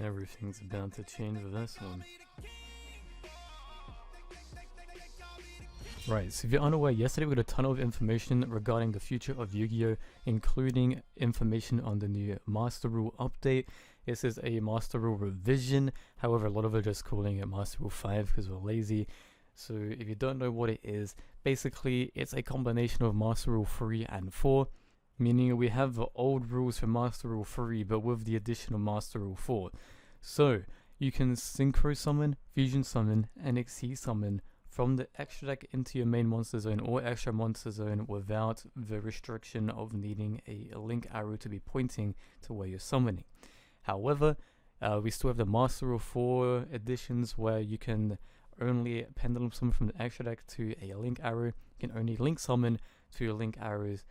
Everything's about to change with this one. Right, so if you're unaware, yesterday we got a ton of information regarding the future of Yu-Gi-Oh!, including information on the new Master Rule update. This is a Master Rule revision, however a lot of it are just calling it Master Rule 5 because we're lazy. So if you don't know what it is, basically it's a combination of Master Rule 3 and 4, meaning we have the old rules for Master Rule 3 but with the addition of Master Rule 4. So you can Synchro Summon, Fusion Summon, and Exceed Summon from the extra deck into your main monster zone or extra monster zone without the restriction of needing a link arrow to be pointing to where you're summoning. However, we still have the Master Rule 4 editions where you can only pendulum summon from the extra deck to a link arrow. You can only link summon to your link arrows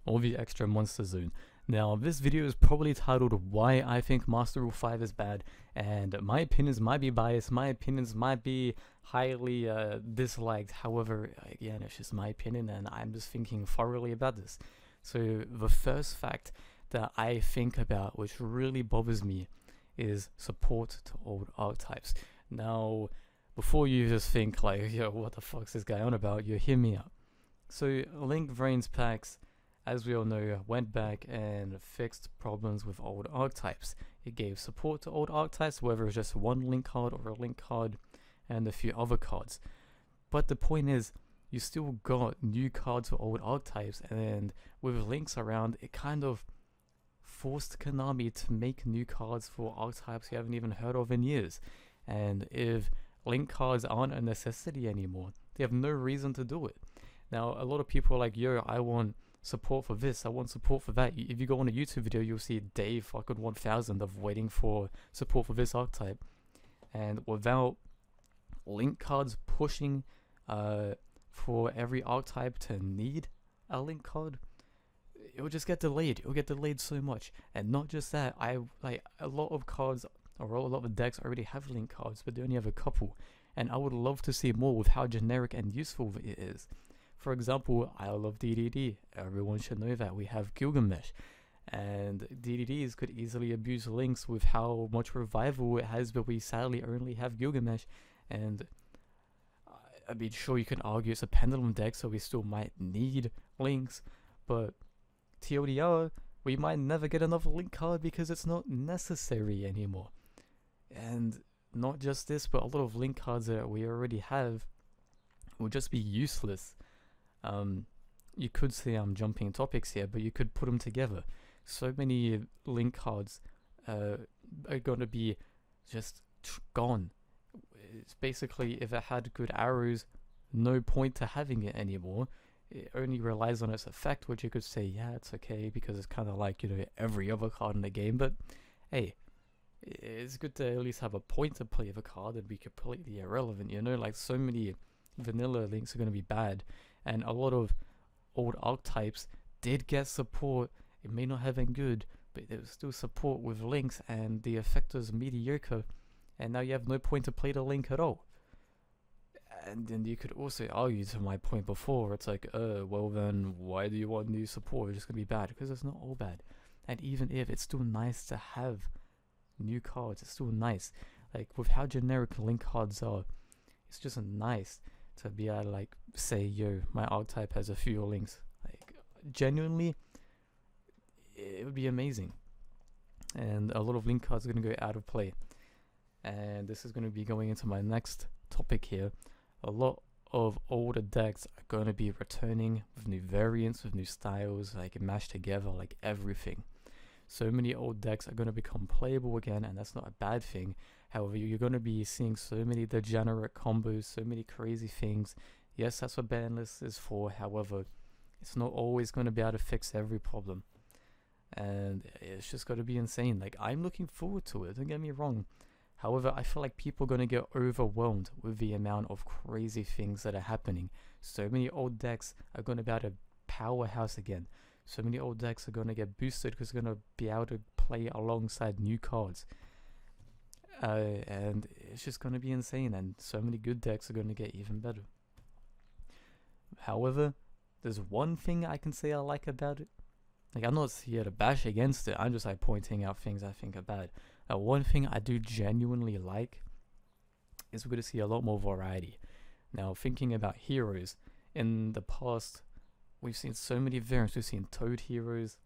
or the extra monster zone. Now, this video is probably titled Why I Think Master Rule 5 is Bad, and my opinions might be biased, my opinions might be highly disliked. However, again, it's just my opinion and I'm just thinking thoroughly about this. So the first fact that I think about, which really bothers me, is support to old archetypes. Now, before you just think like, yo, what the fuck's this guy on about, you hear me out. So Link Vrains packs, as we all know, went back and fixed problems with old archetypes. It gave support to old archetypes, whether it's just one link card or a link card and a few other cards. But the point is, you still got new cards for old archetypes, and with links around, it kind of forced Konami to make new cards for archetypes you haven't even heard of in years. And if link cards aren't a necessity anymore, they have no reason to do it. Now, a lot of people are like, yo, I want support for this, I want support for that. If you go on a YouTube video, you'll see day fucking 1000 of waiting for support for this archetype. And without link cards pushing for every archetype to need a link card, it will just get delayed. It will get delayed so much. And not just that, I like a lot of cards or a lot of decks already have link cards, but they only have a couple. And I would love to see more with how generic and useful it is. For example, I love DDD. Everyone should know that. We have Gilgamesh. And DDDs could easily abuse links with how much revival it has, but we sadly only have Gilgamesh. And I mean, sure, you can argue it's a pendulum deck, so we still might need links. But TLDR, we might never get another link card because it's not necessary anymore. And not just this, but a lot of link cards that we already have will just be useless. You could say I'm jumping topics here, but you could put them together. So many link cards are going to be just gone. It's basically, if it had good arrows, no point to having it anymore. It only relies on its effect, which you could say, yeah, it's okay, because it's kind of like, you know, every other card in the game. But hey, it's good to at least have a point to play with a card and be completely irrelevant, you know? Like, so many vanilla links are going to be bad, and a lot of old archetypes did get support. It may not have been good, but there was still support with links, and the effect was mediocre, and now you have no point to play the link at all. And then you could also argue to my point before, it's like, well then, why do you want new support? It's just going to be bad, because it's not all bad. And even if, it's still nice to have new cards, it's still nice. Like, with how generic link cards are, it's just nice to be able to, like, say, yo, my archetype has a few links. Like, genuinely, it would be amazing. And a lot of link cards are going to go out of play. And this is going to be going into my next topic here. A lot of older decks are going to be returning with new variants, with new styles, like mashed together, like everything. So many old decks are going to become playable again, and that's not a bad thing. However, you're going to be seeing so many degenerate combos, so many crazy things. Yes, that's what ban list is for. However, it's not always going to be able to fix every problem. And it's just going to be insane. Like, I'm looking forward to it, don't get me wrong. However, I feel like people are going to get overwhelmed with the amount of crazy things that are happening. So many old decks are going to be able to powerhouse again. So many old decks are going to get boosted because they're going to be able to play alongside new cards. And it's just going to be insane, and so many good decks are going to get even better. However, there's one thing I can say I like about it. Like, I'm not here to bash against it, I'm just like pointing out things I think are bad. One thing I do genuinely like is we're going to see a lot more variety. Now, thinking about heroes, in the past, we've seen so many variants. We've seen Toad heroes.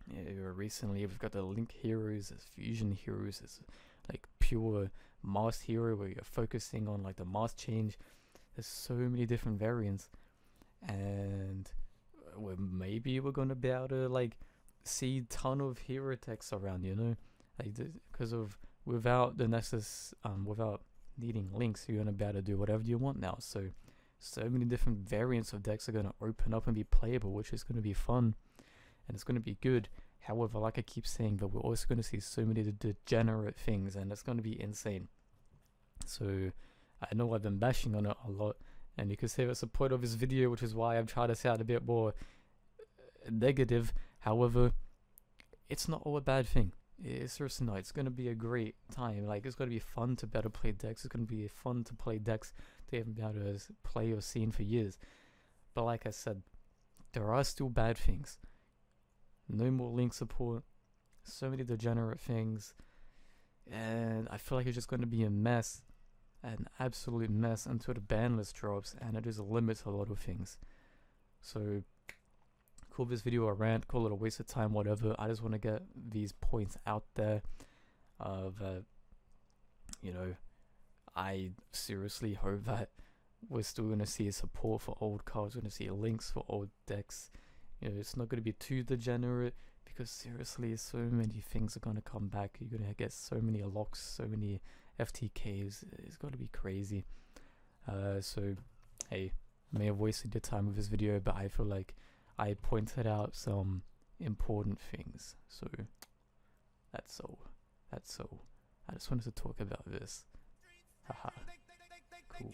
Recently, we've got the Link heroes, there's Fusion heroes, there's like pure Mask hero where you're focusing on like the mask change. There's so many different variants, and maybe we're gonna be able to like see ton of hero techs around, you know, like because of without without needing links, you're gonna be able to do whatever you want now. So many different variants of decks are gonna open up and be playable, which is gonna be fun, and it's gonna be good. However, like I keep saying, but we're also gonna see so many degenerate things, and it's gonna be insane. So I know I've been bashing on it a lot, and you can say that's the point of this video, which is why I'm trying to sound a bit more negative. However, it's not all a bad thing. It's seriously not. It's gonna be a great time. Like, it's gonna be fun to better play decks. It's gonna be fun to play decks they haven't been able to play or seen for years. But like I said, there are still bad things. No more link support. So many degenerate things, and I feel like it's just gonna be a mess, an absolute mess until the ban list drops, and it just limits a lot of things. So call this video a rant, call it a waste of time, whatever. I just want to get these points out there of you know, I seriously hope that we're still going to see support for old cards, we're going to see links for old decks. You know, it's not going to be too degenerate, because seriously so many things are going to come back. You're going to get so many locks, so many FTKs. It's got to be crazy. So hey, I may have wasted your time with this video, but I feel like I pointed out some important things. So that's all. I just wanted to talk about this. Haha. Cool.